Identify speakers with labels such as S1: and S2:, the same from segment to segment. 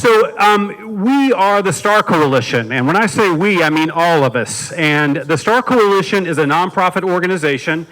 S1: We are the STARR Coalition, and when I say we, I mean all of us. And the STARR Coalition is a nonprofit organization.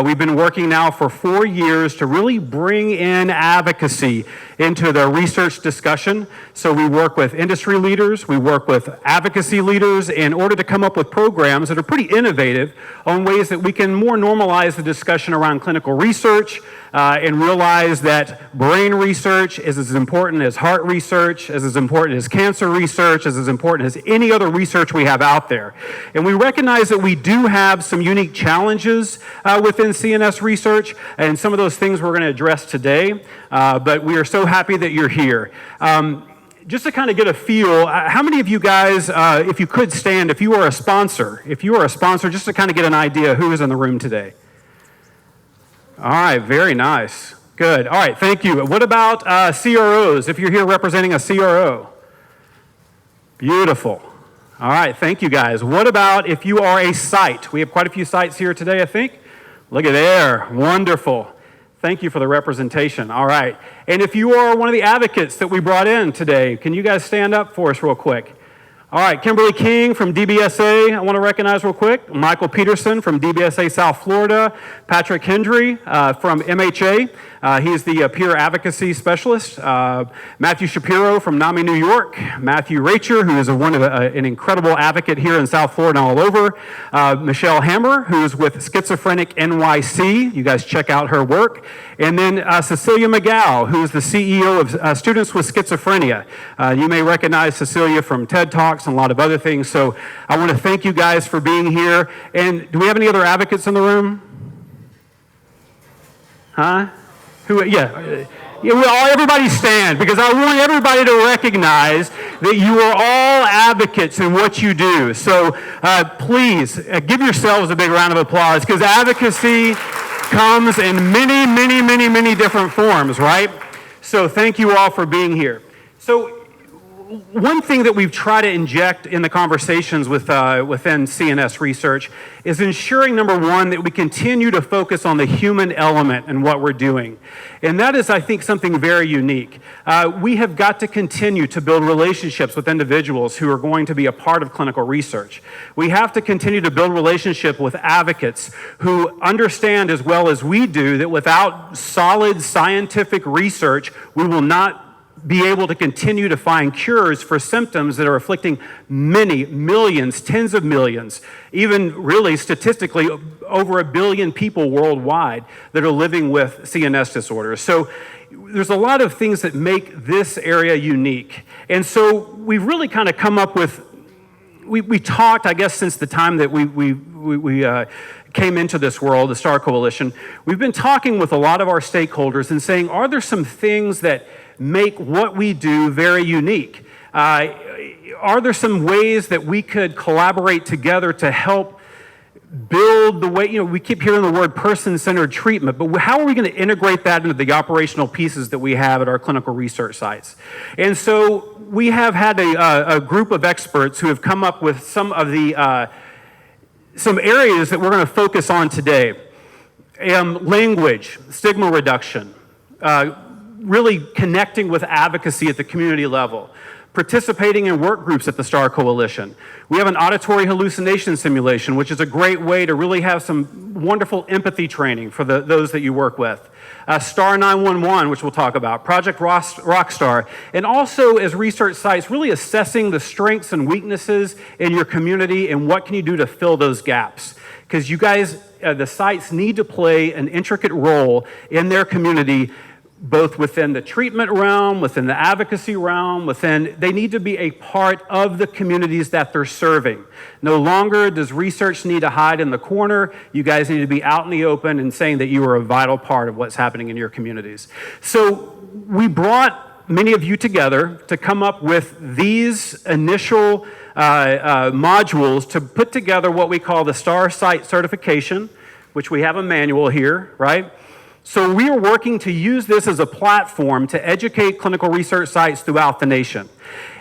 S1: We've been working now for 4 years to really bring in advocacy into the research discussion. So we work with industry leaders, we work with advocacy leaders in order to come up with programs that are pretty innovative on ways that we can more normalize the discussion around clinical research and realize that brain research is as important as heart research, as important as cancer research, as important as any other research we have out there. And we recognize that we do have some unique challenges within CNS research, and some of those things we're going to address today, but we are so happy that you're here. Just to kind of get a feel, how many of you guys, if you could stand, if you are a sponsor, just to kind of get an idea who is in the room today? All right, very nice. Good. All right, thank you. What about CROs, if you're here representing a CRO? Beautiful. All right, thank you guys. What about if you are a site? We have quite a few sites here today, I think. Look at there. Wonderful. Thank you for the representation. All right. And if you are one of the advocates that we brought in today, can you guys stand up for us real quick? All right, Kimberly King from DBSA, I want to recognize real quick. Michael Peterson from DBSA South Florida. Patrick Hendry from MHA. He's the peer advocacy specialist. Matthew Shapiro from NAMI, New York. Matthew Racher, who is an incredible advocate here in South Florida and all over. Michelle Hammer, who is with Schizophrenic NYC. You guys check out her work. And then Cecilia McGow, who is the CEO of Students with Schizophrenia. You may recognize Cecilia from TED Talks and a lot of other things. So I want to thank you guys for being here. And do we have any other advocates in the room? Huh? Everybody stand, because I want everybody to recognize that you are all advocates in what you do. So please give yourselves a big round of applause, because advocacy comes in many different forms, right? So thank you all for being here. So one thing that we've tried to inject in the conversations within CNS research is ensuring, number one, that we continue to focus on the human element in what we're doing. And that is, I think, something very unique. We have got to continue to build relationships with individuals who are going to be a part of clinical research. We have to continue to build relationship with advocates who understand as well as we do that without solid scientific research, we will not be able to continue to find cures for symptoms that are afflicting many millions, tens of millions, even really statistically over 1 billion people worldwide that are living with CNS disorders. So there's a lot of things that make this area unique. And so we've really kind of come up with, we talked, I guess, since the time that we came into this world, the STARR Coalition, we've been talking with a lot of our stakeholders and saying, are there some things that make what we do very unique? Are there some ways that we could collaborate together to help build the way, we keep hearing the word person-centered treatment, but how are we going to integrate that into the operational pieces that we have at our clinical research sites? And so we have had a group of experts who have come up with some of the some areas that we're going to focus on today. Language, stigma reduction, really connecting with advocacy at the community level, participating in work groups at the STARR Coalition. We have an auditory hallucination simulation, which is a great way to really have some wonderful empathy training for those that you work with. STARR 911, which we'll talk about, Project Rockstar, and also as research sites, really assessing the strengths and weaknesses in your community and what can you do to fill those gaps. Because you guys, the sites need to play an intricate role in their community, both within the treatment realm, within the advocacy realm, they need to be a part of the communities that they're serving. No longer does research need to hide in the corner. You guys need to be out in the open and saying that you are a vital part of what's happening in your communities. So we brought many of you together to come up with these initial modules to put together what we call the STARR Site Certification, which we have a manual here, right? So we are working to use this as a platform to educate clinical research sites throughout the nation.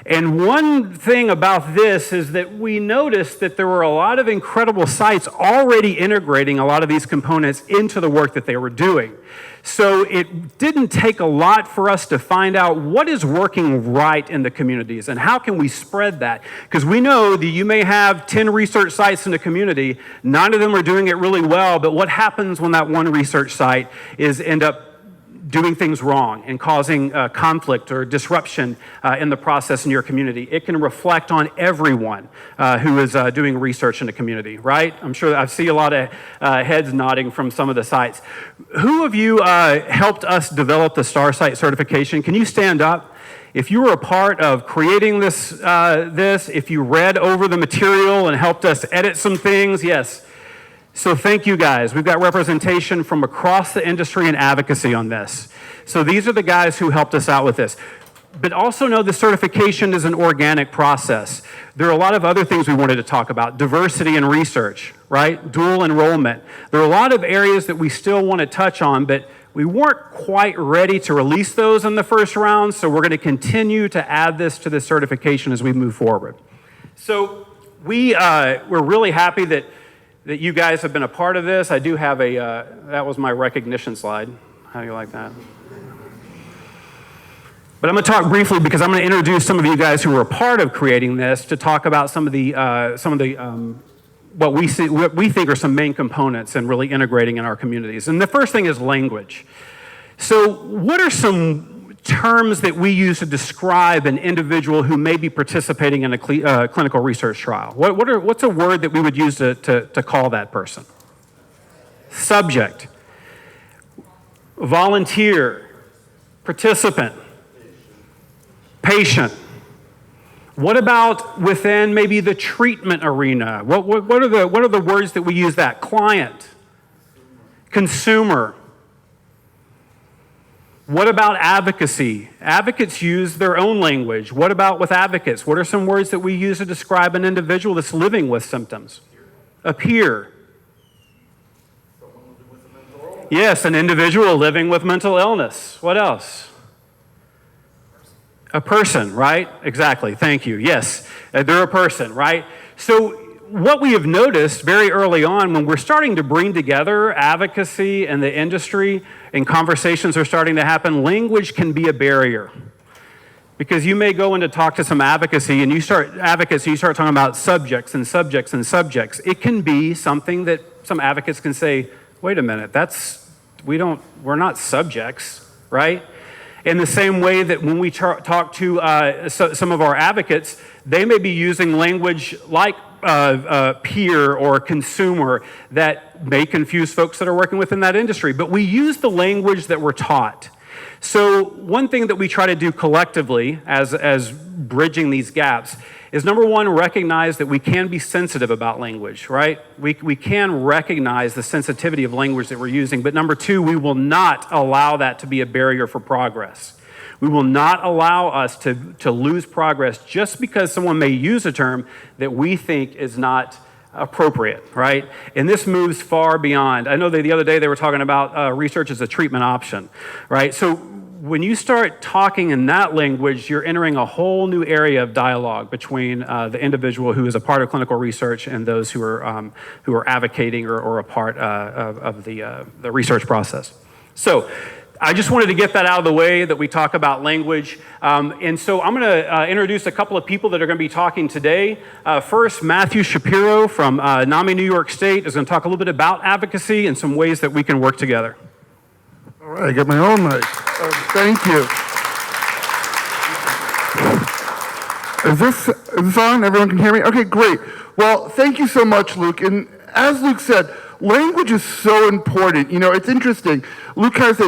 S1: And one thing about this is that we noticed that there were a lot of incredible sites already integrating a lot of these components into the work that they were doing. So it didn't take a lot for us to find out what is working right in the communities and how can we spread that. Because we know that you may have 10 research sites in the community, 9 of them are doing it really well, but what happens when that one research site is end up doing things wrong and causing conflict or disruption in the process in your community? It can reflect on everyone who is doing research in the community, right? I'm sure I see a lot of heads nodding from some of the sites. Who of you helped us develop the STARR Site Certification? Can you stand up? If you were a part of creating this, if you read over the material and helped us edit some things, yes. So thank you guys. We've got representation from across the industry and advocacy on this. So these are the guys who helped us out with this. But also know the certification is an organic process. There are a lot of other things we wanted to talk about. Diversity in research, right? Dual enrollment. There are a lot of areas that we still want to touch on, but we weren't quite ready to release those in the first round, so we're going to continue to add this to the certification as we move forward. So we're really happy that you guys have been a part of this. I do have that was my recognition slide. How do you like that? But I'm going to talk briefly because I'm going to introduce some of you guys who were a part of creating this to talk about some of the what we think are some main components in really integrating in our communities. And the first thing is language. So what are some terms that we use to describe an individual who may be participating in a clinical research trial? What's a word that we would use to call that person? Subject, volunteer, participant, patient. What about within maybe the treatment arena? What are the words that we use that? Client, consumer. What about advocacy? Advocates use their own language. What about with advocates? What are some words that we use to describe an individual that's living with symptoms? A peer. Yes, an individual living with mental illness. What else? A person, right? Exactly, thank you. Yes, they're a person, right? So what we have noticed very early on when we're starting to bring together advocacy and the industry and conversations are starting to happen, language can be a barrier. Because you may go in to talk to some advocacy and you start talking about subjects and subjects and subjects. It can be something that some advocates can say, wait a minute, we're not subjects, right? In the same way that when we talk to some of our advocates, they may be using language like peer or consumer that may confuse folks that are working within that industry. But we use the language that we're taught. So one thing that we try to do collectively as bridging these gaps is, number one, recognize that we can be sensitive about language, right? We can recognize the sensitivity of language that we're using. But number two, we will not allow that to be a barrier for progress. We will not allow us to lose progress just because someone may use a term that we think is not appropriate, right? And this moves far beyond. I know that the other day they were talking about research as a treatment option, right? So when you start talking in that language, you're entering a whole new area of dialogue between the individual who is a part of clinical research and those who are advocating or a part of the research process. So I just wanted to get that out of the way, that we talk about language. And so I'm going to introduce a couple of people that are going to be talking today. First, Matthew Shapiro from NAMI, New York State is going to talk a little bit about advocacy and some ways that we can work together.
S2: All right, I got my own mic. Thank you. Is this on? Everyone can hear me? Okay, great. Well, thank you so much, Luke. And as Luke said, language is so important. You know, it's interesting. Luke has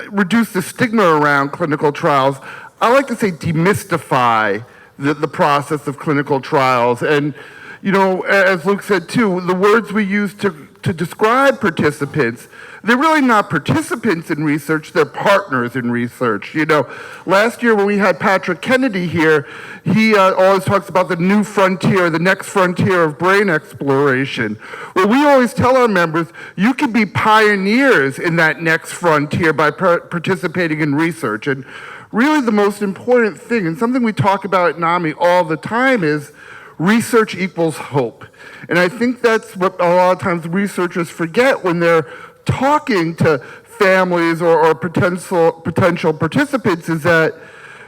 S2: reduce the stigma around clinical trials. I like to say demystify the process of clinical trials. And, you know, as Luke said too, the words we use to describe participants, they're really not participants in research, they're partners in research. You know, last year when we had Patrick Kennedy here, he always talks about the new frontier, the next frontier of brain exploration. Well, we always tell our members, you can be pioneers in that next frontier by participating in research. And really the most important thing, and something we talk about at NAMI all the time, is research equals hope. And I think that's what a lot of times researchers forget when they're talking to families or potential participants, is that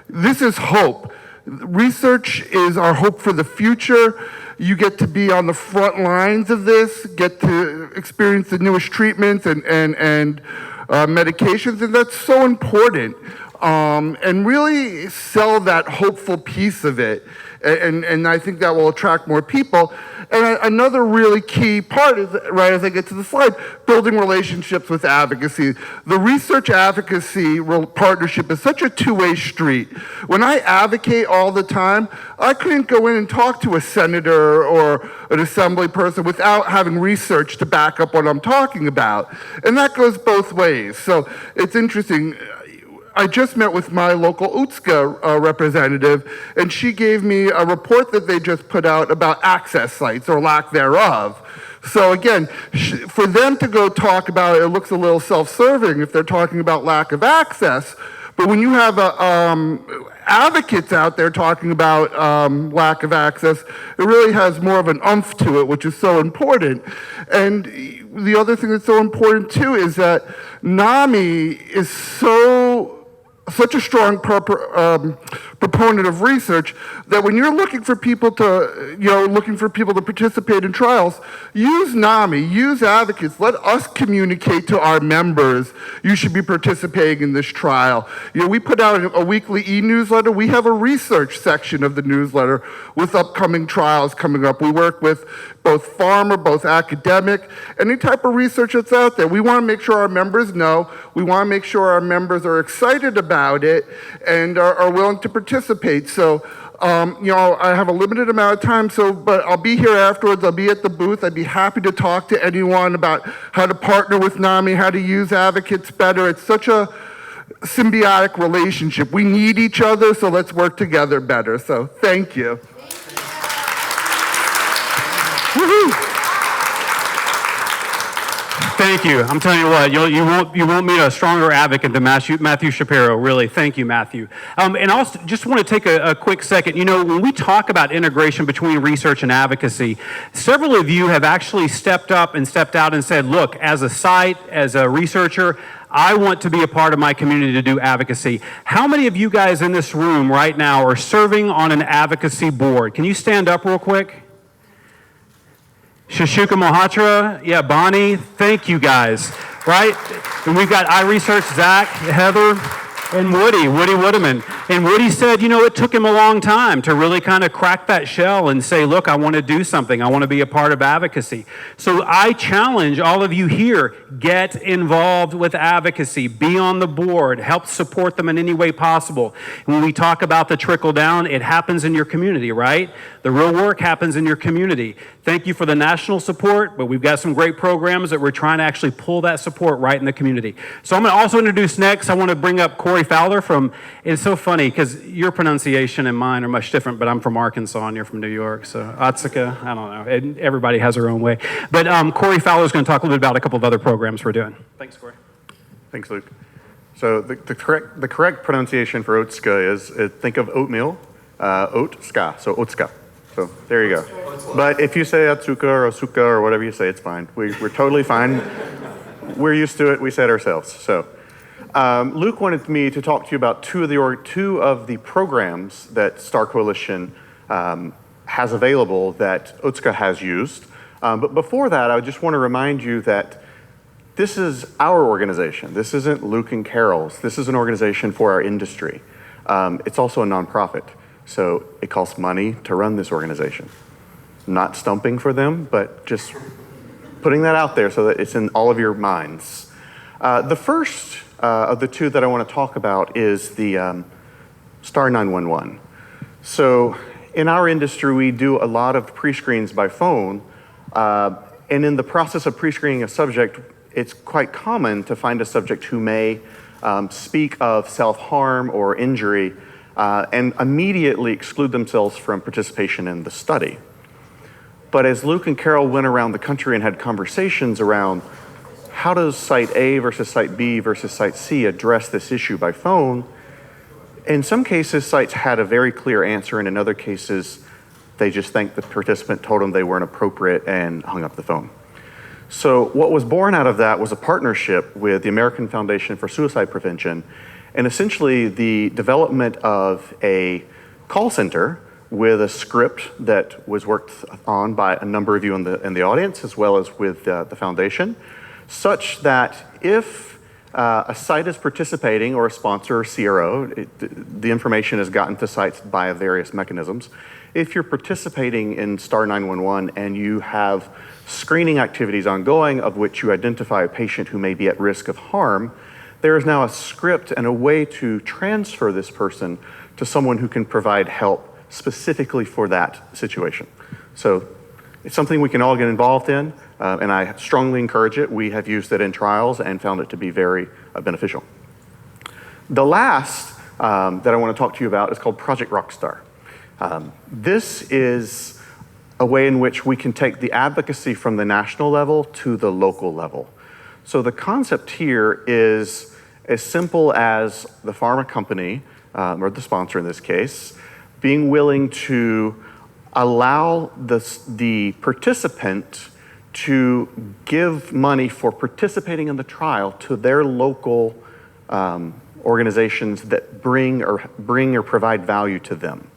S2: this is hope. Research is our hope for the future. You get to be on the front lines of this, get to experience the newest treatments and medications, and that's so important. And really sell that hopeful piece of it. And I think that will attract more people. And another really key part is, right as I get to the slide, building relationships with advocacy. The research advocacy partnership is such a two-way street. When I advocate all the time, I couldn't go in and talk to a senator or an assembly person without having research to back up what I'm talking about. And that goes both ways. So it's interesting. I just met with my local UTSCA representative, and she gave me a report that they just put out about access sites, or lack thereof. So again, for them to go talk about it, it looks a little self-serving if they're talking about lack of access, but when you have advocates out there talking about lack of access, it really has more of an oomph to it, which is so important. And the other thing that's so important too is that NAMI is such a strong proponent of research that when you're looking for people to, participate in trials, use NAMI, use advocates, let us communicate to our members, you should be participating in this trial. We put out a weekly e-newsletter. We have a research section of the newsletter with upcoming trials coming up. We work with both pharma, both academic, any type of research that's out there. We want to make sure our members know. We want to make sure our members are excited about it and are willing to participate. So, I have a limited amount of time, but I'll be here afterwards. I'll be at the booth. I'd be happy to talk to anyone about how to partner with NAMI, how to use advocates better. It's such a symbiotic relationship. We need each other, so let's work together better. So, thank you. Woohoo!
S1: Thank you. I'm telling you what, you won't meet a stronger advocate than Matthew Shapiro, really. Thank you, Matthew. And also, just want to take a quick second. When we talk about integration between research and advocacy, several of you have actually stepped up and stepped out and said, look, as a site, as a researcher, I want to be a part of my community to do advocacy. How many of you guys in this room right now are serving on an advocacy board? Can you stand up real quick? Shashuka Mohatra, yeah, Bonnie, thank you guys, right? And we've got iResearch, Zach, Heather, and Woody Woodeman. And Woody said, it took him a long time to really kind of crack that shell and say, look, I want to do something. I want to be a part of advocacy. So I challenge all of you here, get involved with advocacy, be on the board, help support them in any way possible. And when we talk about the trickle down, it happens in your community, right? The real work happens in your community. Thank you for the national support, but we've got some great programs that we're trying to actually pull that support right in the community. So I'm going to also introduce next, I want to bring up Corey Fowler it's so funny because your pronunciation and mine are much different, but I'm from Arkansas and you're from New York, so Otsuka, I don't know. Everybody has their own way. But Corey Fowler is going to talk a little bit about a couple of other programs we're doing. Thanks, Corey.
S3: Thanks, Luke. So the correct pronunciation for Otska is, think of oatmeal, Otska, so Otska. So there you go. But if you say Atsuka or Osuka or whatever you say, it's fine. We're totally fine. We're used to it. We say it ourselves. So Luke wanted me to talk to you about two of the programs that STARR Coalition has available that Otska has used. But before that, I just want to remind you that this is our organization. This isn't Luke and Carol's. This is an organization for our industry. It's also a nonprofit. So it costs money to run this organization. Not stumping for them, but just putting that out there so that it's in all of your minds. The first of the two that I want to talk about is the STARR 911. So in our industry, we do a lot of pre-screens by phone. And in the process of pre-screening a subject, it's quite common to find a subject who may speak of self-harm or injury and immediately exclude themselves from participation in the study. But as Luke and Carol went around the country and had conversations around how does Site A versus Site B versus Site C address this issue by phone, In some cases, sites had a very clear answer, and in other cases, they just think the participant told them they weren't appropriate and hung up the phone. So what was born out of that was a partnership with the American Foundation for Suicide Prevention, and essentially the development of a call center with a script that was worked on by a number of you in the audience, as well as with the foundation, such that if a site is participating, or a sponsor or CRO, the information is gotten to sites by various mechanisms. If you're participating in STARR 911 and you have screening activities ongoing of which you identify a patient who may be at risk of harm, there is now a script and a way to transfer this person to someone who can provide help specifically for that situation. So it's something we can all get involved in, and I strongly encourage it. We have used it in trials and found it to be very beneficial. The last that I want to talk to you about is called Project Rockstar. This is a way in which we can take the advocacy from the national level to the local level. So the concept here is as simple as the pharma company, or the sponsor in this case, being willing to allow the participant to give money for participating in the trial to their local organizations that bring or provide value to them.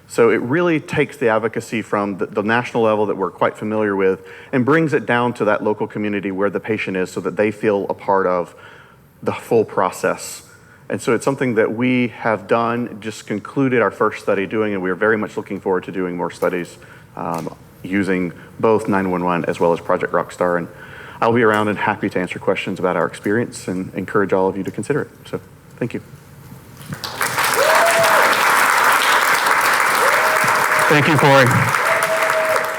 S3: So it really takes the advocacy from the national level that we're quite familiar with and brings it down to that local community where the patient is, so that they feel a part of the full process. And so it's something that we have done, just concluded our first study doing, and we are very much looking forward to doing more studies using both 911 as well as Project Rockstar. And I'll be around and happy to answer questions about our experience and encourage all of you to consider it. So thank you.
S1: Thank you, Corey.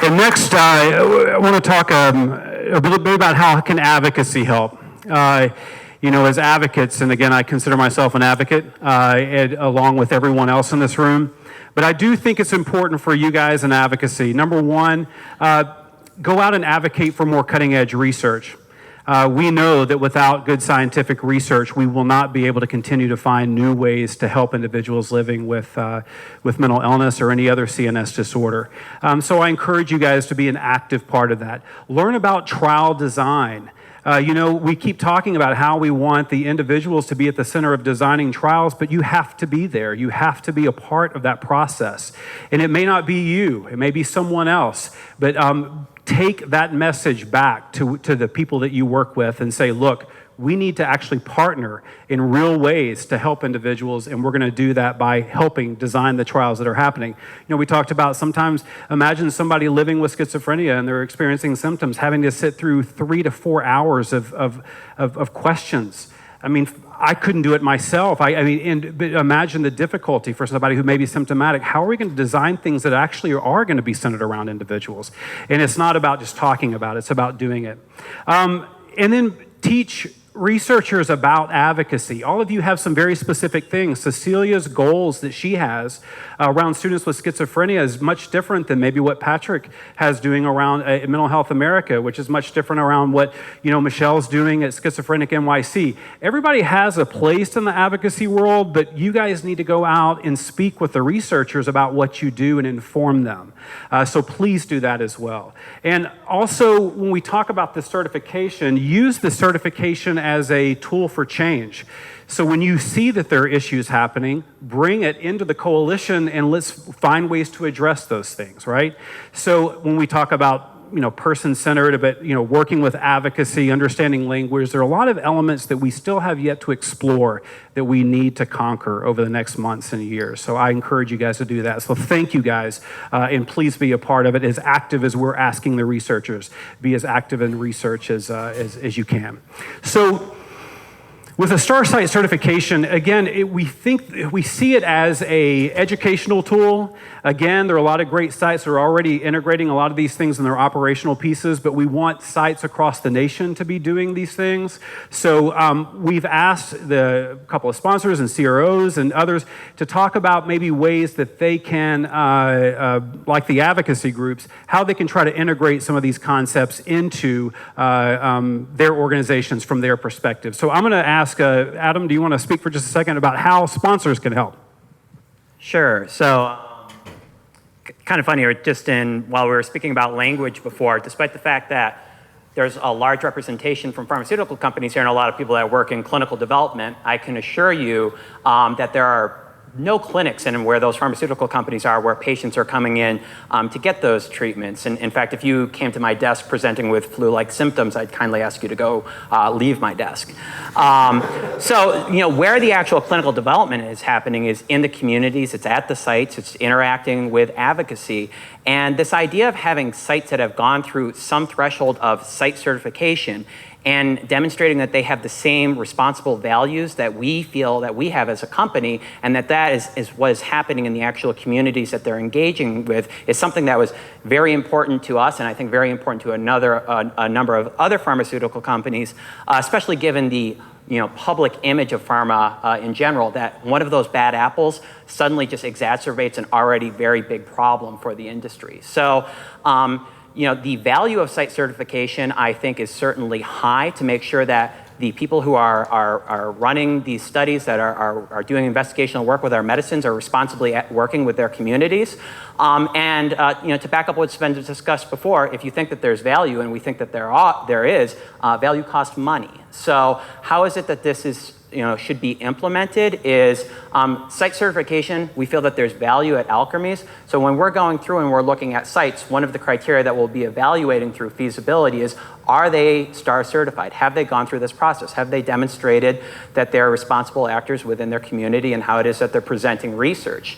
S1: And next, I want to talk a little bit about how can advocacy help. You know, as advocates, and again, I consider myself an advocate along with everyone else in this room, but I do think it's important for you guys in advocacy. Number one, go out and advocate for more cutting-edge research. We know that without good scientific research, we will not be able to continue to find new ways to help individuals living with mental illness or any other CNS disorder. So I encourage you guys to be an active part of that. Learn about trial design. You know, we keep talking about how we want the individuals to be at the center of designing trials, but you have to be there. You have to be a part of that process. And it may not be you, it may be someone else, but take that message back to the people that you work with and say, look, we need to actually partner in real ways to help individuals, and we're going to do that by helping design the trials that are happening. You know, we talked about sometimes, imagine somebody living with schizophrenia and they're experiencing symptoms, having to sit through 3 to 4 hours of questions. I mean, I couldn't do it myself. But imagine the difficulty for somebody who may be symptomatic. How are we going to design things that actually are going to be centered around individuals? And it's not about just talking about it, it's about doing it. And then teach researchers about advocacy. All of you have some very specific things. Cecilia's goals that she has around students with schizophrenia is much different than maybe what Patrick has doing around Mental Health America, which is much different around what, you know, Michelle's doing at Schizophrenic NYC. Everybody has a place in the advocacy world, but you guys need to go out and speak with the researchers about what you do and inform them. So please do that as well. And also, when we talk about the certification, use the certification as a tool for change. So when you see that there are issues happening, bring it into the coalition and let's find ways to address those things, right? So when we talk about, you know, person-centered, but, you know, working with advocacy, understanding language, there are a lot of elements that we still have yet to explore that we need to conquer over the next months and years. So I encourage you guys to do that. So thank you guys, and please be a part of it, as active as we're asking the researchers. Be as active in research as you can. So with a STARR Site Certification, again, we see it as an educational tool. Again, there are a lot of great sites that are already integrating a lot of these things in their operational pieces, but we want sites across the nation to be doing these things. So we've asked the couple of sponsors and CROs and others to talk about maybe ways that they can, like the advocacy groups, how they can try to integrate some of these concepts into their organizations from their perspective. So I'm going to ask ask Adam, do you want to speak for just a second about how sponsors can help?
S4: Sure. So, kind of funny, while we were speaking about language before, despite the fact that there's a large representation from pharmaceutical companies here and a lot of people that work in clinical development, I can assure you that there are no clinics in where those pharmaceutical companies are where patients are coming in to get those treatments. And in fact, if you came to my desk presenting with flu-like symptoms, I'd kindly ask you to go leave my desk. So, where the actual clinical development is happening is in the communities, it's at the sites, it's interacting with advocacy. And this idea of having sites that have gone through some threshold of site certification and demonstrating that they have the same responsible values that we feel that we have as a company, and that is what is happening in the actual communities that they're engaging with, is something that was very important to us, and I think very important to a number of other pharmaceutical companies, especially given the public image of pharma in general, that one of those bad apples suddenly just exacerbates an already very big problem for the industry. So, the value of site certification, I think, is certainly high to make sure that the people who are running these studies, that are doing investigational work with our medicines, are responsibly working with their communities. To back up what's been discussed before, if you think that there's value, and we think that there is, value costs money. So how is it that this is should be implemented is site certification. We feel that there's value at Alkermes. So when we're going through and we're looking at sites, one of the criteria that we'll be evaluating through feasibility is, are they STARR certified? Have they gone through this process? Have they demonstrated that they're responsible actors within their community and how it is that they're presenting research?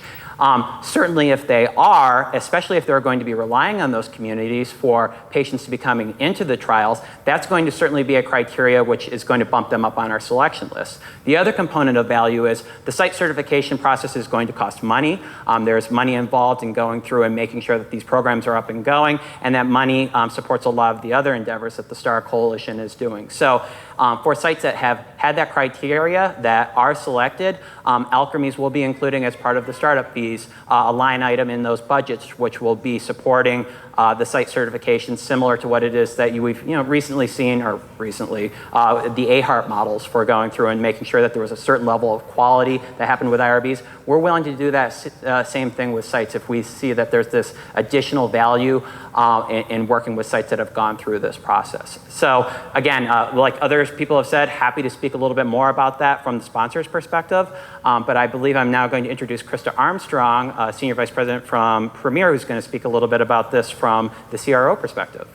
S4: Certainly if they are, especially if they're going to be relying on those communities for patients to be coming into the trials, that's going to certainly be a criteria which is going to bump them up on our selection list. The other component of value is the site certification process is going to cost money. There's money involved in going through and making sure that these programs are up and going, and that money supports a lot of the other endeavors that the STARR Coalition is doing. So for sites that have had that criteria that are selected, Alkermes will be including as part of the startup fees a line item in those budgets which will be supporting the site certification, similar to what it is that we've recently seen, the AHARP models for going through and making sure that there was a certain level of quality that happened with IRBs. We're willing to do that same thing with sites if we see that there's this additional value in working with sites that have gone through this process. So again, like other people have said, happy to speak a little bit more about that from the sponsor's perspective. But I believe I'm now going to introduce Krista Armstrong, Senior Vice President from Premier, who's going to speak a little bit about this from the CRO perspective.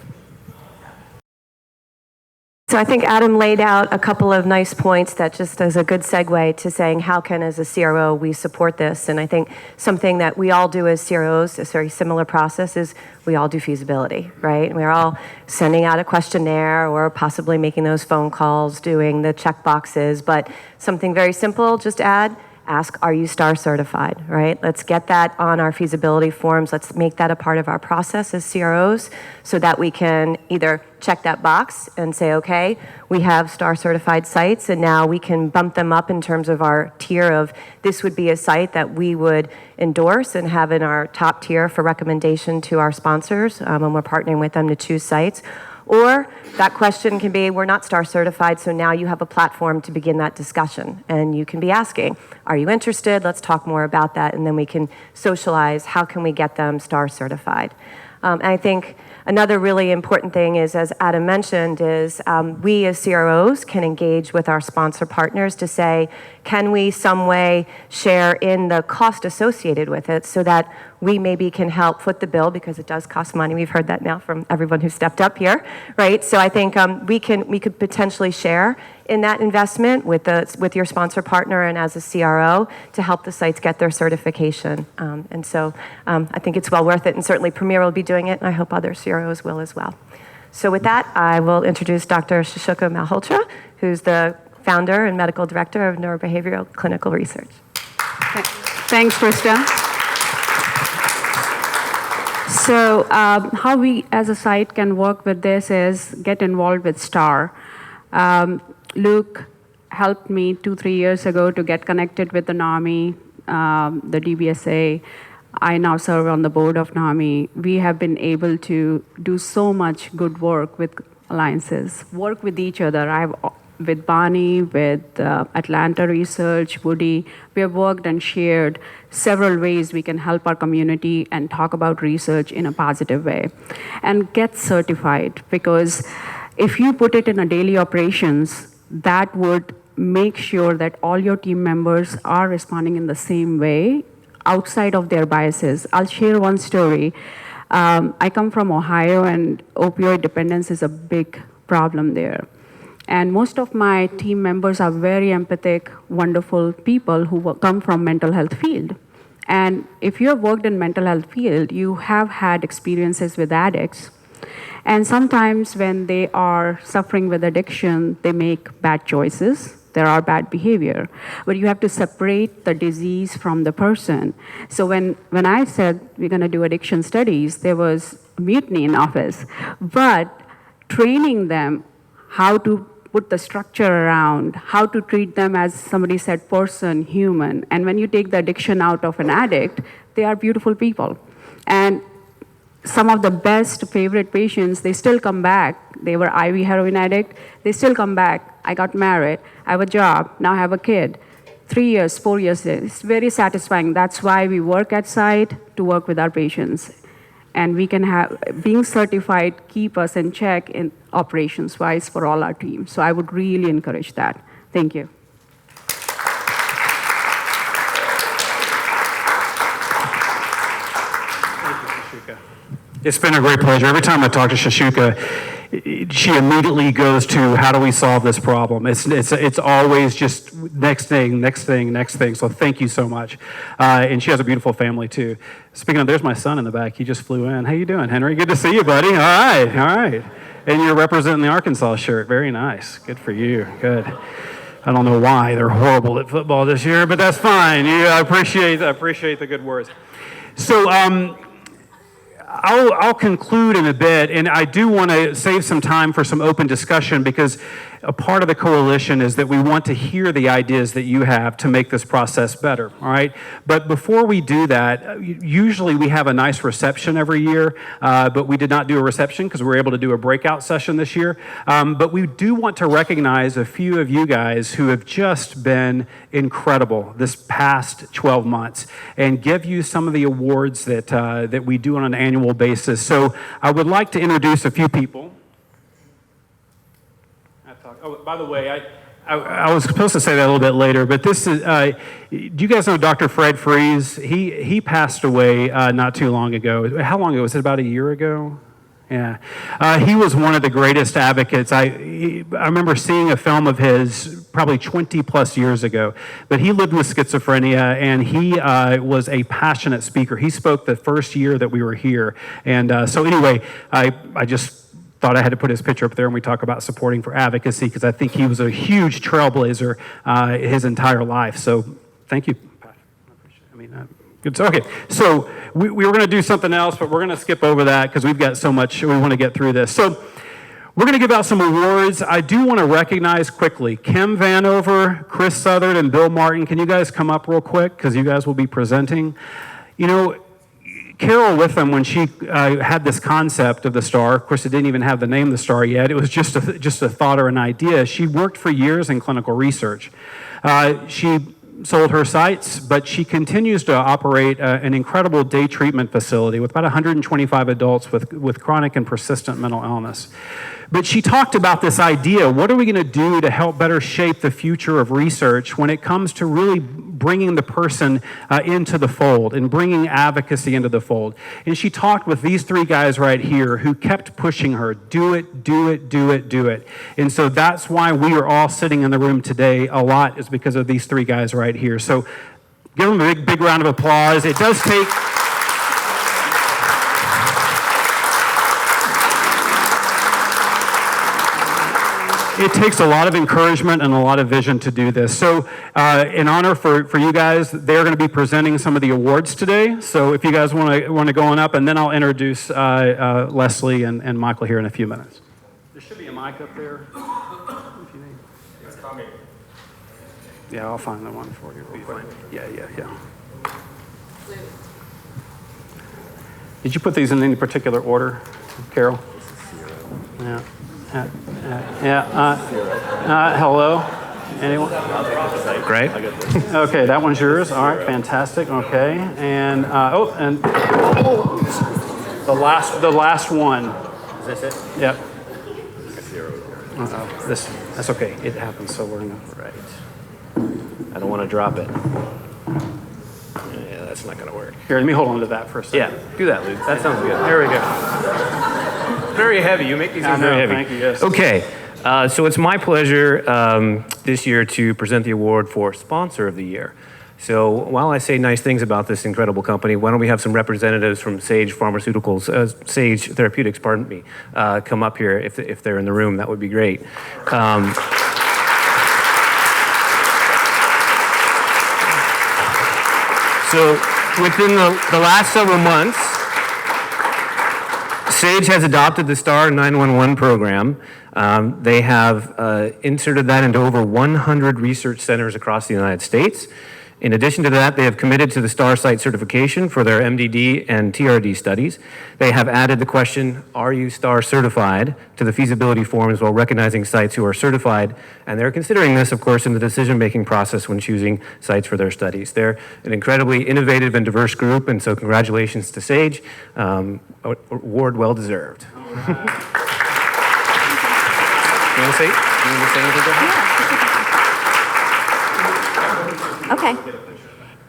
S5: So I think Adam laid out a couple of nice points that just as a good segue to saying how can, as a CRO, we support this. And I think something that we all do as CROs, a very similar process, is we all do feasibility, right? We're all sending out a questionnaire or possibly making those phone calls, doing the check boxes, but something very simple, just ask, are you STARR certified, right? Let's get that on our feasibility forms. Let's make that a part of our process as CROs so that we can either check that box and say, okay, we have STARR certified sites, and now we can bump them up in terms of our tier of this would be a site that we would endorse and have in our top tier for recommendation to our sponsors when we're partnering with them to choose sites. Or that question can be, we're not STARR certified, so now you have a platform to begin that discussion. And you can be asking, are you interested? Let's talk more about that. And then we can socialize, how can we get them STARR certified? And I think another really important thing is, as Adam mentioned, is we as CROs can engage with our sponsor partners to say, can we some way share in the cost associated with it so that we maybe can help foot the bill, because it does cost money. We've heard that now from everyone who stepped up here, right? So I think we could potentially share in that investment with your sponsor partner and as a CRO to help the sites get their certification. And so I think it's well worth it, and certainly Premier will be doing it, and I hope other CROs will as well. So with that, I will introduce Dr. Shashuka Malhotra, who's the founder and medical director of Neurobehavioral Clinical Research.
S6: Thanks, Krista. So how we as a site can work with this is get involved with STARR. Luke helped me 2-3 years ago to get connected with the NAMI, the DBSA. I now serve on the board of NAMI. We have been able to do so much good work with alliances, work with each other. I've with Bonnie, with Atlanta Research, Woody, we have worked and shared several ways we can help our community and talk about research in a positive way. And get certified, because if you put it in a daily operations, that would make sure that all your team members are responding in the same way outside of their biases. I'll share one story. I come from Ohio, and opioid dependence is a big problem there. And most of my team members are very empathic, wonderful people who come from mental health field. And if you have worked in mental health field, you have had experiences with addicts. And sometimes when they are suffering with addiction, they make bad choices. There are bad behavior. But you have to separate the disease from the person. So when I said we're going to do addiction studies, there was mutiny in office. But training them how to put the structure around, how to treat them as somebody said, person, human. And when you take the addiction out of an addict, they are beautiful people. And some of the best favorite patients, they still come back. They were IV heroin addict. They still come back. I got married. I have a job. Now I have a kid. 3 years, 4 years. It's very satisfying. That's why we work at site to work with our patients. And we can have, being certified, keep us in check in operations-wise for all our teams. So I would really encourage that. Thank you.
S1: It's been a great pleasure. Every time I talk to Shashuka, she immediately goes to, how do we solve this problem? It's always just next thing, next thing, next thing. So thank you so much. And she has a beautiful family too. Speaking of, there's my son in the back. He just flew in. How you doing, Henry? Good to see you, buddy. All right, all right. And you're representing the Arkansas shirt. Very nice. Good for you. Good. I don't know why they're horrible at football this year, but that's fine. I appreciate the good words. So, I'll conclude in a bit, and I do want to save some time for some open discussion, because a part of the coalition is that we want to hear the ideas that you have to make this process better, all right? But before we do that, usually we have a nice reception every year, but we did not do a reception because we were able to do a breakout session this year. But we do want to recognize a few of you guys who have just been incredible this past 12 months and give you some of the awards that we do on an annual basis. So I would like to introduce a few people. Oh, by the way, I was supposed to say that a little bit later, but this is, do you guys know Dr. Fred Fries? He passed away not too long ago. How long ago? Was it about a year ago? Yeah. He was one of the greatest advocates. I remember seeing a film of his probably 20 plus years ago, but he lived with schizophrenia, and he was a passionate speaker. He spoke the first year that we were here. And so anyway, I just thought I had to put his picture up there, and we talk about supporting for advocacy, because I think he was a huge trailblazer his entire life. So thank you. Good. Okay, so we were going to do something else, but we're going to skip over that because we've got so much, we want to get through this. So we're going to give out some awards. I do want to recognize quickly Kim Vanover, Chris Southard, and Bill Martin. Can you guys come up real quick, because you guys will be presenting? You know, Carol Witham, when she had this concept of the STARR, of course it didn't even have the name the STARR yet, it was just a thought or an idea. She worked for years in clinical research. She sold her sites, but she continues to operate an incredible day treatment facility with about 125 adults with chronic and persistent mental illness. But she talked about this idea, what are we going to do to help better shape the future of research when it comes to really bringing the person into the fold and bringing advocacy into the fold? And she talked with these three guys right here who kept pushing her, do it, do it, do it, do it. And so that's why we are all sitting in the room today a lot, is because of these three guys right here. So give them a big round of applause. It does take... It takes a lot of encouragement and a lot of vision to do this. So in honor for you guys, they're going to be presenting some of the awards today. So if you guys want to go on up, and then I'll introduce Leslie and Michael here in a few minutes. There should be a mic up there if you need.
S7: It's coming.
S1: Yeah, I'll find the one for you. Yeah. Did you put these in any particular order, Carol? Yeah. Hello? Anyone?
S7: Great.
S1: Okay, that one's yours. All right, fantastic. Okay, and the last one.
S7: Is this it?
S1: Yep. That's okay. It happens. So we're gonna.
S7: Right. I don't want to drop it. Yeah, that's not going to work.
S1: Here, let me hold on to that for a second.
S7: Yeah, do that, Luke. That sounds good.
S1: There we go.
S7: Very heavy. You make these things very heavy.
S1: Thank you. Yes.
S7: Okay. So it's my pleasure this year to present the award for Sponsor of the Year. So while I say nice things about this incredible company, why don't we have some representatives from Sage Sage Therapeutics, pardon me, come up here if they're in the room. That would be great. So within the last several months, Sage has adopted the STARR 911 program. They have inserted that into over 100 research centers across the United States. In addition to that, they have committed to the STARR Site Certification for their MDD and TRD studies. They have added the question, are you STARR certified, to the feasibility forms while recognizing sites who are certified. And they're considering this, of course, in the decision-making process when choosing sites for their studies. They're an incredibly innovative and diverse group, and so congratulations to Sage. Award well deserved. You want to say anything?
S8: Okay.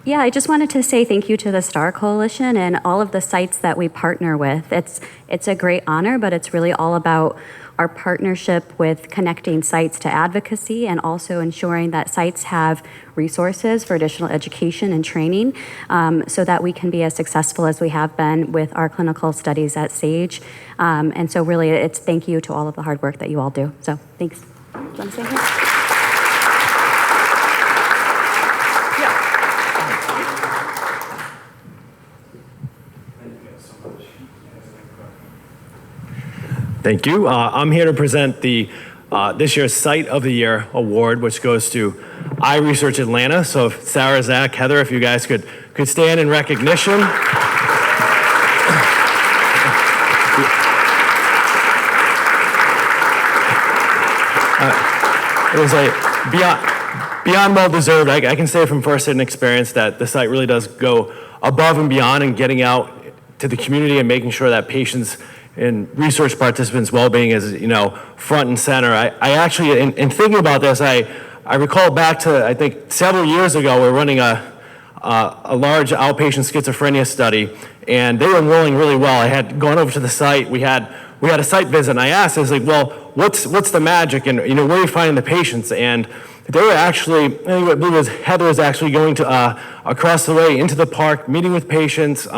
S8: Yeah, I just wanted to say thank you to the STARR Coalition and all of the sites that we partner with. It's a great honor, but it's really all about our partnership with connecting sites to advocacy and also ensuring that sites have resources for additional education and training so that we can be as successful as we have been with our clinical studies at Sage. And so really, it's thank you to all of the hard work that you all do. So thanks. Do you want to say anything?
S9: Thank you. I'm here to present the this year's Site of the Year award, which goes to iResearch Atlanta. So if Sarah, Zach, Heather, if you guys could stand in recognition. It was beyond well deserved. I can say from first-hand experience that the site really does go above and beyond in getting out to the community and making sure that patients and research participants' well-being is, front and center. I actually, in thinking about this, I recall back to, I think, several years ago, we were running a large outpatient schizophrenia study, and they were enrolling really well. I had gone over to the site. We had a site visit, and I asked, I was like, well, what's the magic, and where are you finding the patients? And they were actually, I think what was Heather was actually going to across the way into the park, meeting with patients.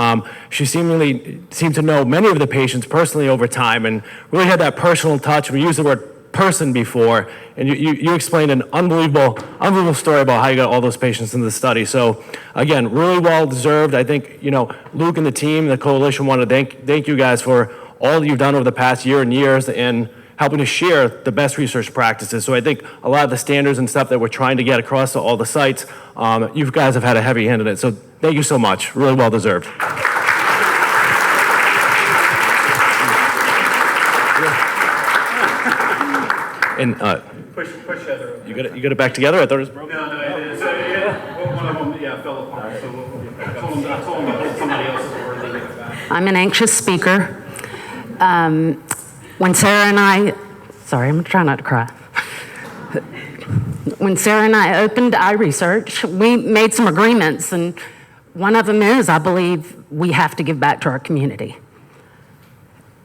S9: She seemed to know many of the patients personally over time, and really had that personal touch. We used the word person before, and you explained an unbelievable story about how you got all those patients in the study. So again, really well deserved. I think Luke and the team, the coalition, want to thank you guys for all that you've done over the past year and years, and helping to share the best research practices. So I think a lot of the standards and stuff that we're trying to get across to all the sites, you guys have had a heavy hand in it. So thank you so much. Really well deserved. And
S1: Push Heather.
S9: you got it back together? I thought it was broken.
S1: No, it is. One of them, fell apart. So I told him to hold somebody else's word.
S10: I'm an anxious speaker. When Sarah and I, sorry, I'm trying not to cry. When Sarah and I opened iResearch, we made some agreements, and one of them is, I believe, we have to give back to our community.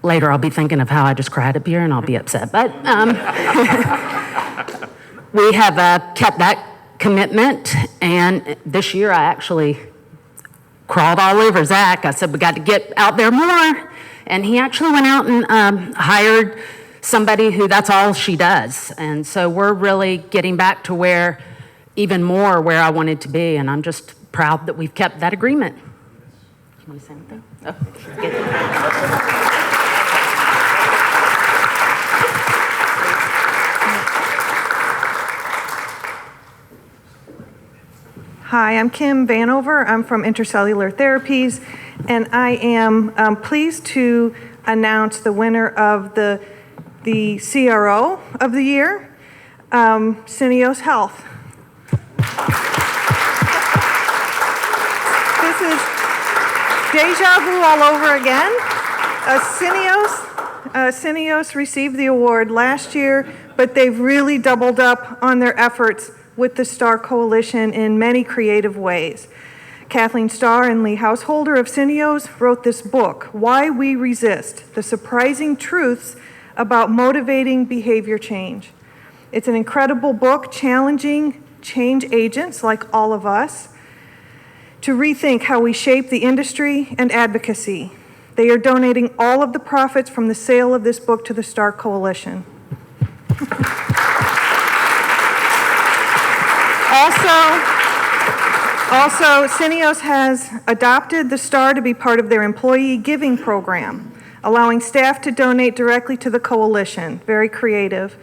S10: Later, I'll be thinking of how I just cried up here, and I'll be upset. But we have kept that commitment, and this year I actually crawled all over Zach. I said, we got to get out there more. And he actually went out and hired somebody who that's all she does. And so we're really getting back to where I wanted to be. And I'm just proud that we've kept that agreement. You want to say anything? Oh,
S11: Hi, I'm Kim Vanover. I'm from Intercellular Therapies, and I am pleased to announce the winner of the the CRO of the year, Syneos Health. This is deja vu all over again. Syneos received the award last year, but they've really doubled up on their efforts with the STARR Coalition in many creative ways. Kathleen Starr and Lee Householder of Syneos wrote this book, Why We Resist: The Surprising Truths About Motivating Behavior Change. It's an incredible book challenging change agents like all of us to rethink how we shape the industry and advocacy. They are donating all of the profits from the sale of this book to the STARR Coalition. Also, Syneos has adopted the STARR to be part of their employee giving program, allowing staff to donate directly to the coalition. Very creative.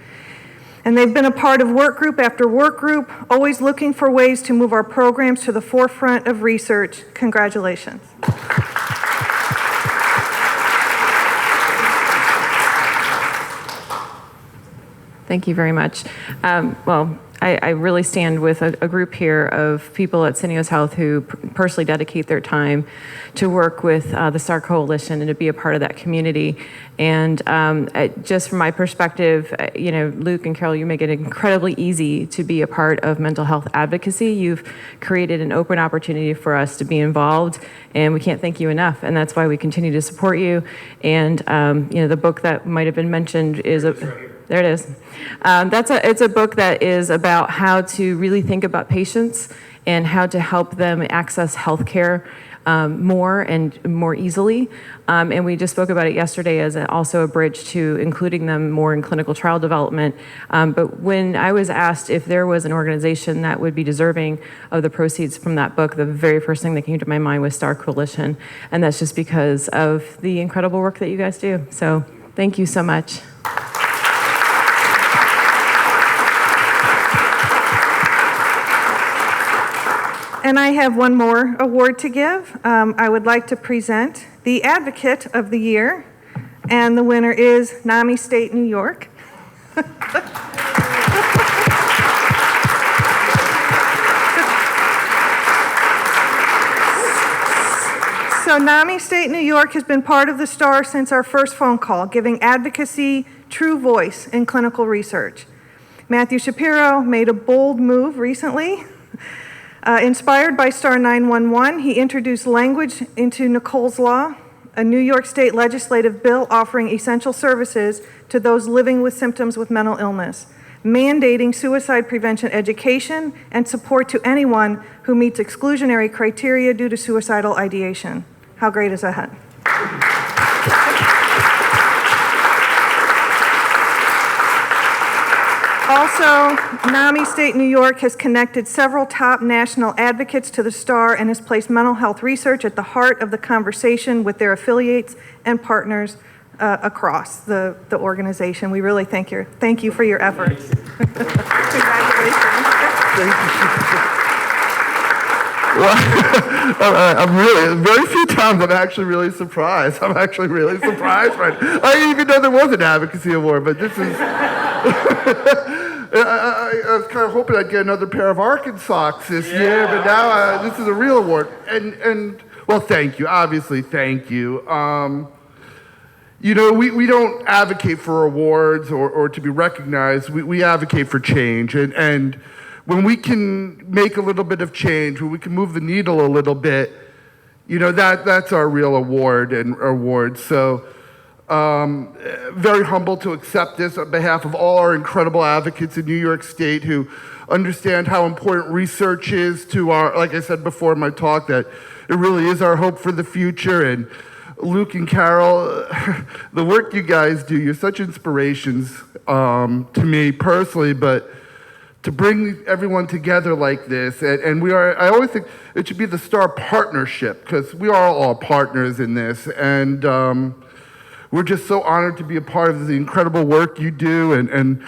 S11: And they've been a part of work group after work group, always looking for ways to move our programs to the forefront of research. Congratulations.
S12: Thank you very much. I really stand with a group here of people at Syneos Health who personally dedicate their time to work with the STARR Coalition and to be a part of that community. And just from my perspective, Luke and Carol, you make it incredibly easy to be a part of mental health advocacy. You've created an open opportunity for us to be involved, and we can't thank you enough. And that's why we continue to support you. And the book that might have been mentioned is there it is. It's a book that is about how to really think about patients and how to help them access healthcare more and more easily. And we just spoke about it yesterday as also a bridge to including them more in clinical trial development. But when I was asked if there was an organization that would be deserving of the proceeds from that book, the very first thing that came to my mind was STARR Coalition. And that's just because of the incredible work that you guys do. So thank you so much.
S11: And I have one more award to give. I would like to present the Advocate of the Year, and the winner is NAMI State, New York. So NAMI State, New York has been part of the STARR since our first phone call, giving advocacy true voice in clinical research. Matthew Shapiro made a bold move recently. Inspired by STARR 911, he introduced language into Nicole's Law, a New York State legislative bill offering essential services to those living with symptoms with mental illness, mandating suicide prevention education and support to anyone who meets exclusionary criteria due to suicidal ideation. How great is that? Also, NAMI State New York has connected several top national advocates to the STARR and has placed mental health research at the heart of the conversation with their affiliates and partners across the organization. We really thank you for your efforts. Congratulations.
S2: Thank you. Well, I'm really, very few times I'm actually really surprised. I'm actually really surprised. Right? I didn't even know there was an advocacy award, but this is... I was kind of hoping I'd get another pair of Arkansas this year, but now this is a real award. And well, thank you. Obviously, thank you. We don't advocate for awards or to be recognized. We advocate for change. And when we can make a little bit of change, when we can move the needle a little bit, that's our real award. So very humble to accept this on behalf of all our incredible advocates in New York State who understand how important research is to our, like I said before in my talk, that it really is our hope for the future. And Luke and Carol, the work you guys do, you're such inspirations to me personally, but to bring everyone together like this, and I always think it should be the STARR partnership, because we are all partners in this, and we're just so honored to be a part of the incredible work you do, and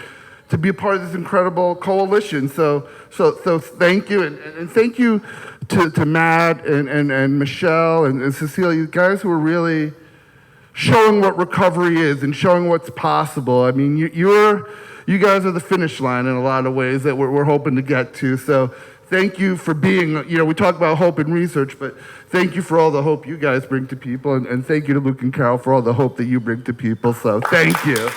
S2: to be a part of this incredible coalition. So thank you, and thank you to Matt and Michelle and Cecilia, you guys who are really showing what recovery is and showing what's possible. I mean, you guys are the finish line in a lot of ways that we're hoping to get to. So thank you for being, we talk about hope in research, but thank you for all the hope you guys bring to people. And thank you to Luke and Carol for all the hope that you bring to people. So thank you.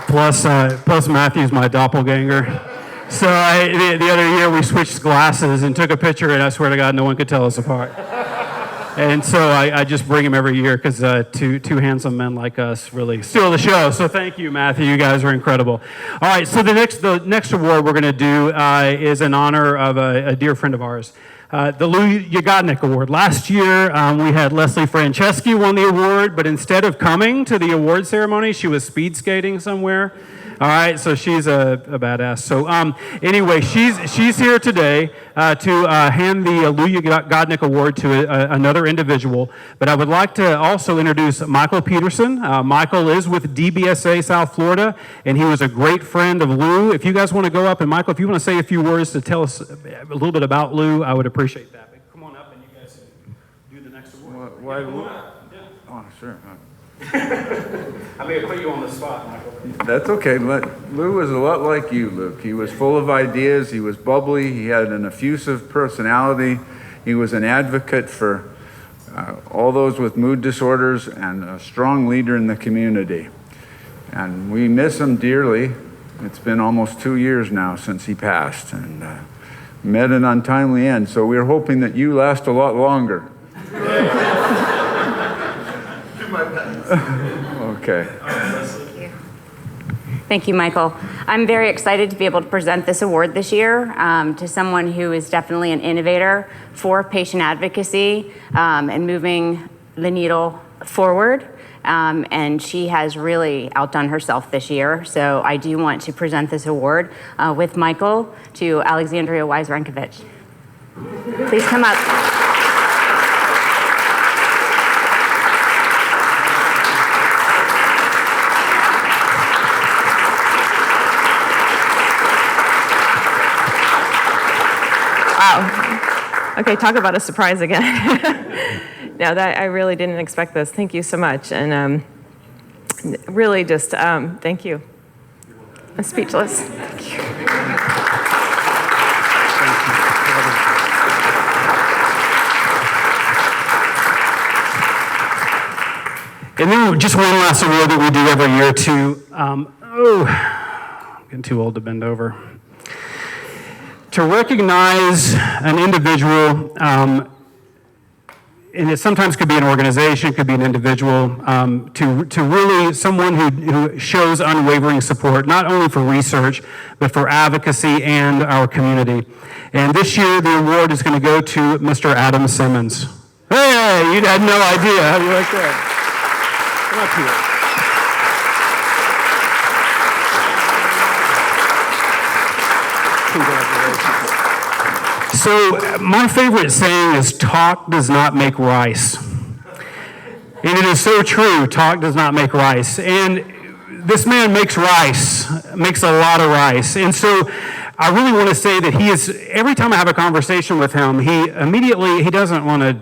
S1: Plus Matthew's my doppelganger. So the other year we switched glasses and took a picture, and I swear to God, no one could tell us apart. And so I just bring him every year because two handsome men like us really steal the show. So thank you, Matthew. You guys are incredible. All right, so the next award we're going to do is in honor of a dear friend of ours, the Lou Yagodnik Award. Last year, we had Leslie Franceschi won the award, but instead of coming to the award ceremony, she was speed skating somewhere. All right, so she's a badass. So anyway, she's here today to hand the Lou Yagodnik Award to another individual. But I would like to also introduce Michael Peterson. Michael is with DBSA South Florida, and he was a great friend of Lou. If you guys want to go up, and Michael, if you want to say a few words to tell us a little bit about Lou, I would appreciate that. But come on up, and you guys do the next award.
S13: Why Lou?
S1: Yeah.
S13: Oh, sure.
S1: I may have put you on the spot, Michael.
S13: That's okay. Lou was a lot like you, Luke. He was full of ideas. He was bubbly. He had an effusive personality. He was an advocate for all those with mood disorders and a strong leader in the community. And we miss him dearly. It's been almost 2 years now since he passed and met an untimely end. So we're hoping that you last a lot longer. Okay.
S14: Thank you, Michael. I'm very excited to be able to present this award this year to someone who is definitely an innovator for patient advocacy and moving the needle forward. And she has really outdone herself this year. So I do want to present this award with Michael to Alexandria Wise-Rankovich. Please come up.
S12: Wow. Okay, talk about a surprise again. No, I really didn't expect this. Thank you so much. And really just, thank you. I'm speechless. Thank you.
S1: And then just one last award that we do every year too. I'm getting too old to bend over. To recognize an individual, and it sometimes could be an organization, could be an individual, to really someone who shows unwavering support, not only for research, but for advocacy and our community. And this year, the award is going to go to Mr. Adam Simmons. Hey, you had no idea. How do you like that? Come up here. Congratulations. So my favorite saying is, talk does not make rice. And it is so true, talk does not make rice. And this man makes rice, makes a lot of rice. And so I really want to say that he is, every time I have a conversation with him, he doesn't want to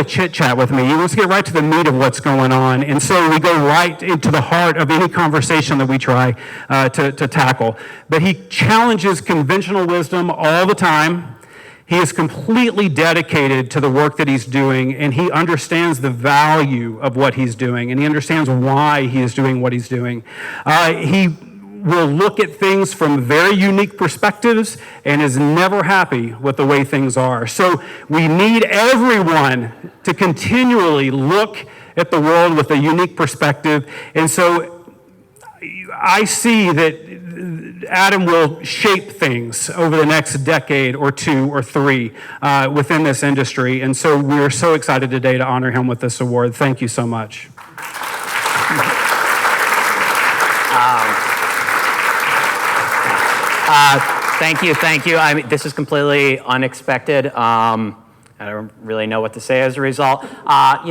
S1: chit chat with me. He wants to get right to the meat of what's going on. And so we go right into the heart of any conversation that we try to tackle. But he challenges conventional wisdom all the time. He is completely dedicated to the work that he's doing, and he understands the value of what he's doing, and he understands why he is doing what he's doing. He will look at things from very unique perspectives and is never happy with the way things are. So we need everyone to continually look at the world with a unique perspective. And so I see that Adam will shape things over the next decade or two or three within this industry. And so we're so excited today to honor him with this award. Thank you so much.
S4: Thank you. I mean, this is completely unexpected. I don't really know what to say as a result. Part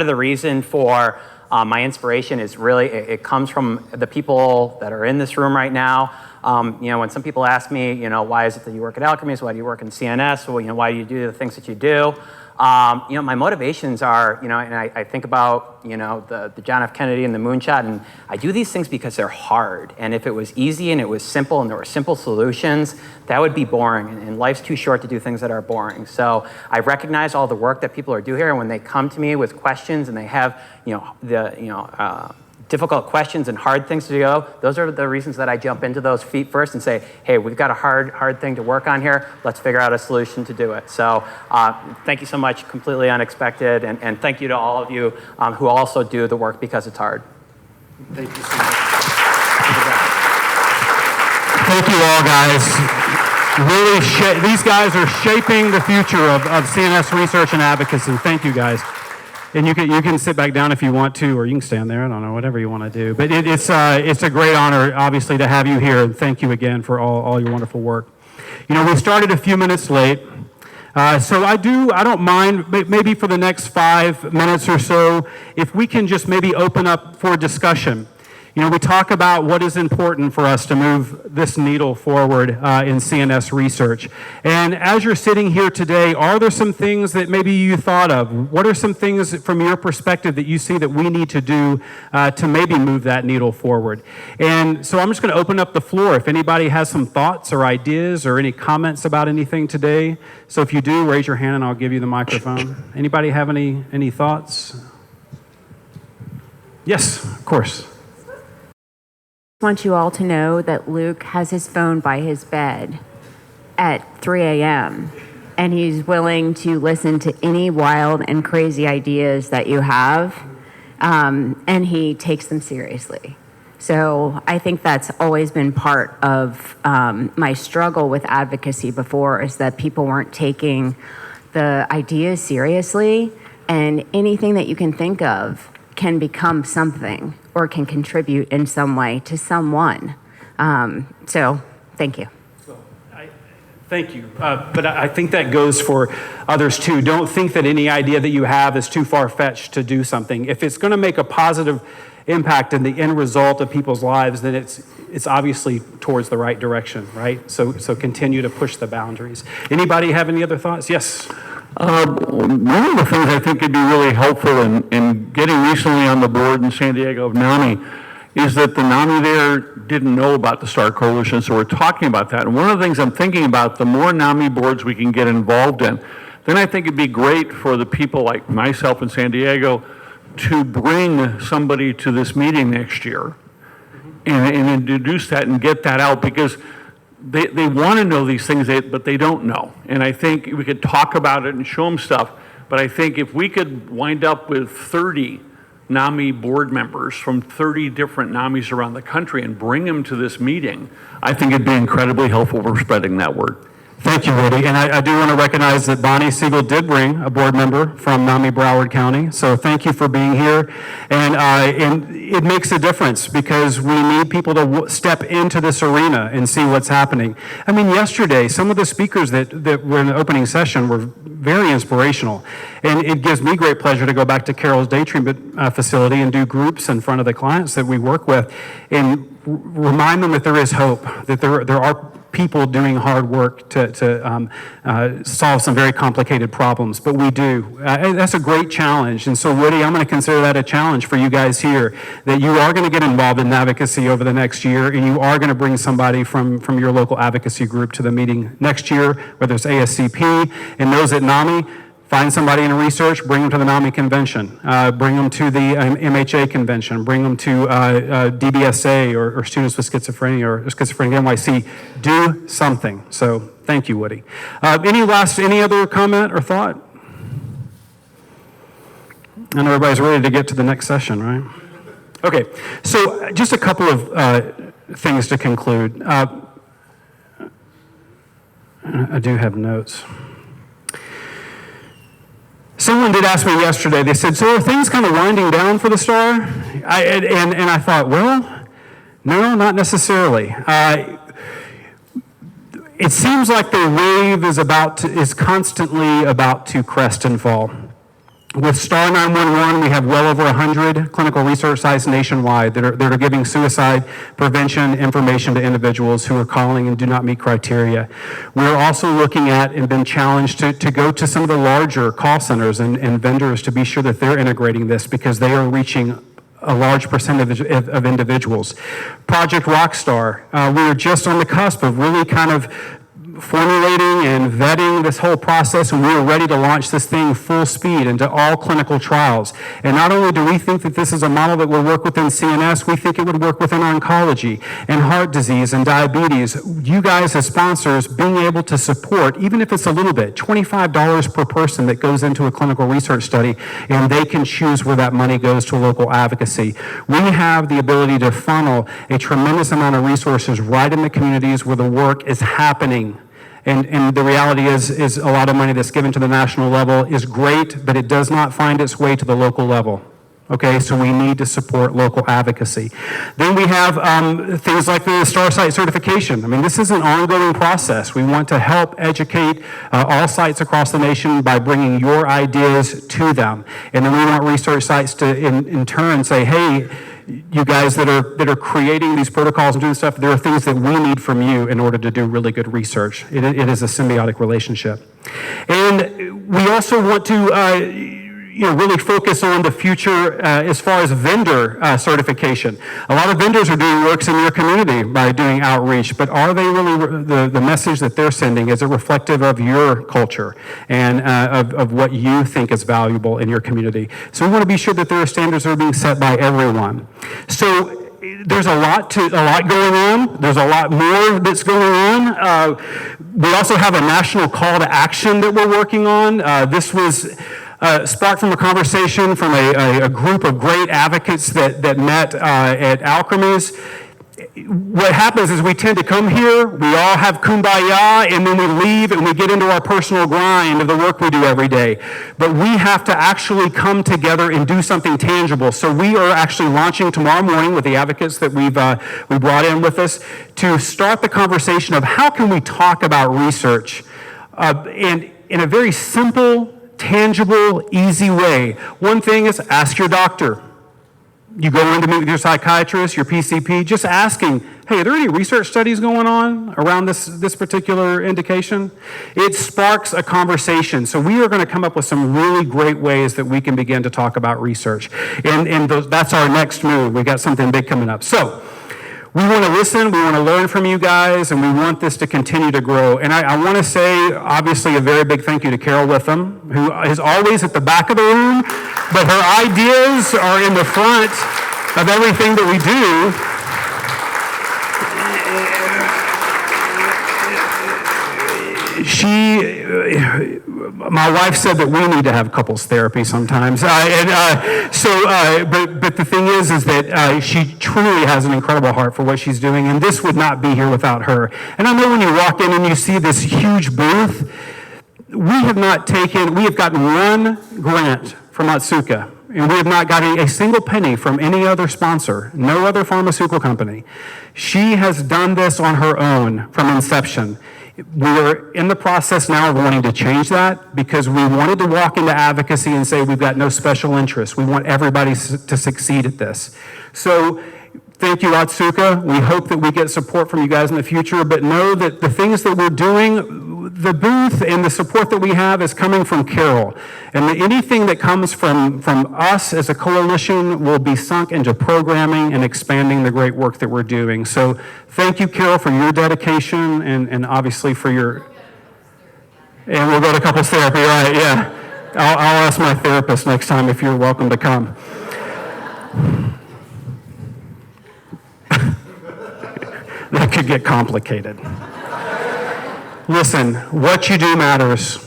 S4: of the reason for my inspiration is really, it comes from the people that are in this room right now. When some people ask me, why is it that you work at Alchemies? Why do you work in CNS? Well, why do you do the things that you do? My motivations are, and I think about, the John F. Kennedy and the moonshot, and I do these things because they're hard. And if it was easy and it was simple and there were simple solutions, that would be boring. And life's too short to do things that are boring. So I recognize all the work that people are doing here, and when they come to me with questions and they have, difficult questions and hard things to go, those are the reasons that I jump into those feet first and say, hey, we've got a hard thing to work on here. Let's figure out a solution to do it. So thank you so much, completely unexpected, and thank you to all of you who also do the work because it's hard.
S1: Thank you so much. Thank you all, guys. Really, these guys are shaping the future of CNS research and advocacy. Thank you, guys. And you can sit back down if you want to, or you can stand there. I don't know, whatever you want to do. But it's a great honor, obviously, to have you here. And thank you again for all your wonderful work. We started a few minutes late. So I don't mind, maybe for the next 5 minutes or so, if we can just maybe open up for discussion. We talk about what is important for us to move this needle forward in CNS research. And as you're sitting here today, are there some things that maybe you thought of? What are some things from your perspective that you see that we need to do to maybe move that needle forward? And so I'm just going to open up the floor. If anybody has some thoughts or ideas or any comments about anything today. So if you do, raise your hand and I'll give you the microphone. Anybody have any thoughts? Yes, of course.
S14: I want you all to know that Luke has his phone by his bed at 3 a.m. and he's willing to listen to any wild and crazy ideas that you have, and he takes them seriously. So I think that's always been part of my struggle with advocacy before, is that people weren't taking the ideas seriously, and anything that you can think of can become something or can contribute in some way to someone. So thank you.
S1: Thank you. But I think that goes for others too. Don't think that any idea that you have is too far-fetched to do something. If it's going to make a positive impact in the end result of people's lives, then it's obviously towards the right direction, right? So continue to push the boundaries. Anybody have any other thoughts? Yes.
S15: One of the things I think could be really helpful in getting recently on the board in San Diego of NAMI is that the NAMI there didn't know about the STARR Coalition, so we're talking about that. And one of the things I'm thinking about, the more NAMI boards we can get involved in, then I think it'd be great for the people like myself in San Diego to bring somebody to this meeting next year and introduce that and get that out, because they want to know these things, but they don't know. And I think we could talk about it and show them stuff. But I think if we could wind up with 30 NAMI board members from 30 different NAMIs around the country and bring them to this meeting, I think it'd be incredibly helpful for spreading that word.
S1: Thank you, Woody. And I do want to recognize that Bonnie Siegel did bring a board member from NAMI Broward County. So thank you for being here. And it makes a difference, because we need people to step into this arena and see what's happening. I mean, yesterday, some of the speakers that were in the opening session were very inspirational. And it gives me great pleasure to go back to Carol's day treatment facility and do groups in front of the clients that we work with and remind them that there is hope, that there are people doing hard work to solve some very complicated problems, but we do. That's a great challenge. And so, Woody, I'm going to consider that a challenge for you guys here, that you are going to get involved in advocacy over the next year, and you are going to bring somebody from your local advocacy group to the meeting next year, whether it's ASCP, and those at NAMI. Find somebody in research, bring them to the NAMI convention, bring them to the MHA convention, bring them to DBSA or Students with Schizophrenia or Schizophrenia NYC. Do something. So thank you, Woody. Any other comment or thought? I know everybody's ready to get to the next session, right? Okay, so just a couple of things to conclude. I do have notes. Someone did ask me yesterday, they said, so are things kind of winding down for the STARR? And I thought, well, no, not necessarily. It seems like the wave is constantly about to crest and fall. With STARR 911, we have well over 100 clinical research sites nationwide that are giving suicide prevention information to individuals who are calling and do not meet criteria. We're also looking at and been challenged to go to some of the larger call centers and vendors to be sure that they're integrating this because they are reaching a large percentage of individuals. Project Rockstar, we are just on the cusp of really kind of formulating and vetting this whole process, and we are ready to launch this thing full speed into all clinical trials. And not only do we think that this is a model that will work within CNS, we think it would work within oncology and heart disease and diabetes. You guys as sponsors being able to support, even if it's a little bit, $25 per person that goes into a clinical research study, and they can choose where that money goes to local advocacy. We have the ability to funnel a tremendous amount of resources right in the communities where the work is happening. And the reality is a lot of money that's given to the national level is great, but it does not find its way to the local level. Okay, so we need to support local advocacy. Then we have things like the STARR Site Certification. I mean, this is an ongoing process. We want to help educate all sites across the nation by bringing your ideas to them. And then we want research sites to, in turn, say, hey, you guys that are creating these protocols and doing stuff, there are things that we need from you in order to do really good research. It is a symbiotic relationship. And we also want to really focus on the future as far as vendor certification. A lot of vendors are doing works in your community by doing outreach, but are they really, the message that they're sending, is it reflective of your culture and of what you think is valuable in your community? So we want to be sure that there are standards that are being set by everyone. So there's a lot going on. There's a lot more that's going on. We also have a national call to action that we're working on. This was sparked from a conversation from a group of great advocates that met at Alchemy's. What happens is we tend to come here, we all have kumbaya, and then we leave and we get into our personal grind of the work we do every day. But we have to actually come together and do something tangible. So we are actually launching tomorrow morning with the advocates that we brought in with us to start the conversation of how can we talk about research and in a very simple, tangible, easy way. One thing is ask your doctor. You go in to meet with your psychiatrist, your PCP, just asking, hey, are there any research studies going on around this particular indication? It sparks a conversation. So we are going to come up with some really great ways that we can begin to talk about research. And that's our next move. We've got something big coming up. So we want to listen, we want to learn from you guys, and we want this to continue to grow. And I want to say, obviously, a very big thank you to Carol Witham, who is always at the back of the room, but her ideas are in the front of everything that we do. My wife said that we need to have couples therapy sometimes. But the thing is that she truly has an incredible heart for what she's doing, and this would not be here without her. And I know when you walk in and you see this huge booth, we have gotten one grant from Otsuka, and we have not gotten a single penny from any other sponsor, no other pharmaceutical company. She has done this on her own from inception. We're in the process now of wanting to change that because we wanted to walk into advocacy and say we've got no special interest. We want everybody to succeed at this. So thank you, Otsuka. We hope that we get support from you guys in the future, but know that the things that we're doing, the booth and the support that we have is coming from Carol. And anything that comes from us as a coalition will be sunk into programming and expanding the great work that we're doing. So thank you, Carol, for your dedication and obviously for your... And we'll go to couples therapy, right, yeah. I'll ask my therapist next time if you're welcome to come. That could get complicated. Listen, what you do matters.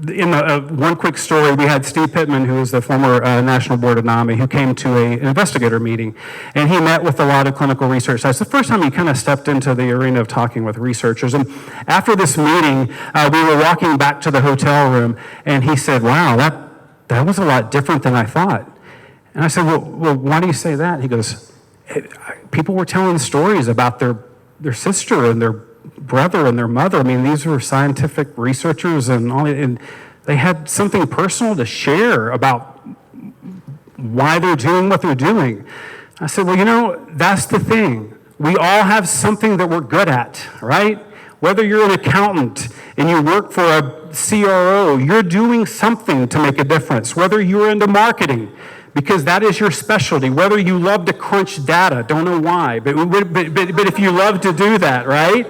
S1: In one quick story, we had Steve Pittman, who is the former national board of NAMI, who came to an investigator meeting, and he met with a lot of clinical research. That's the first time he kind of stepped into the arena of talking with researchers. And after this meeting, we were walking back to the hotel room, and he said, wow, that was a lot different than I thought. And I said, well, why do you say that? He goes, people were telling stories about their sister and their brother and their mother. I mean, these were scientific researchers and all. And They had something personal to share about why they're doing what they're doing. I said, well, you know, that's the thing. We all have something that we're good at, right? Whether you're an accountant and you work for a CRO, you're doing something to make a difference. Whether you're into marketing, because that is your specialty. Whether you love to crunch data, don't know why, but if you love to do that, right?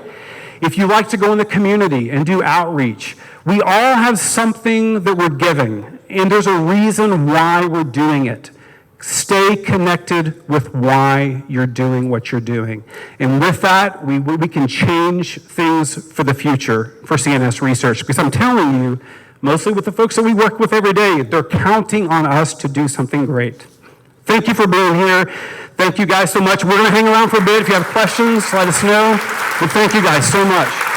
S1: If you like to go in the community and do outreach, we all have something that we're giving, and there's a reason why we're doing it. Stay connected with why you're doing what you're doing. And with that, we can change things for the future for CNS research. Because I'm telling you, mostly with the folks that we work with every day, they're counting on us to do something great. Thank you for being here. Thank you guys so much. We're going to hang around for a bit. If you have questions, let us know. But thank you guys so much.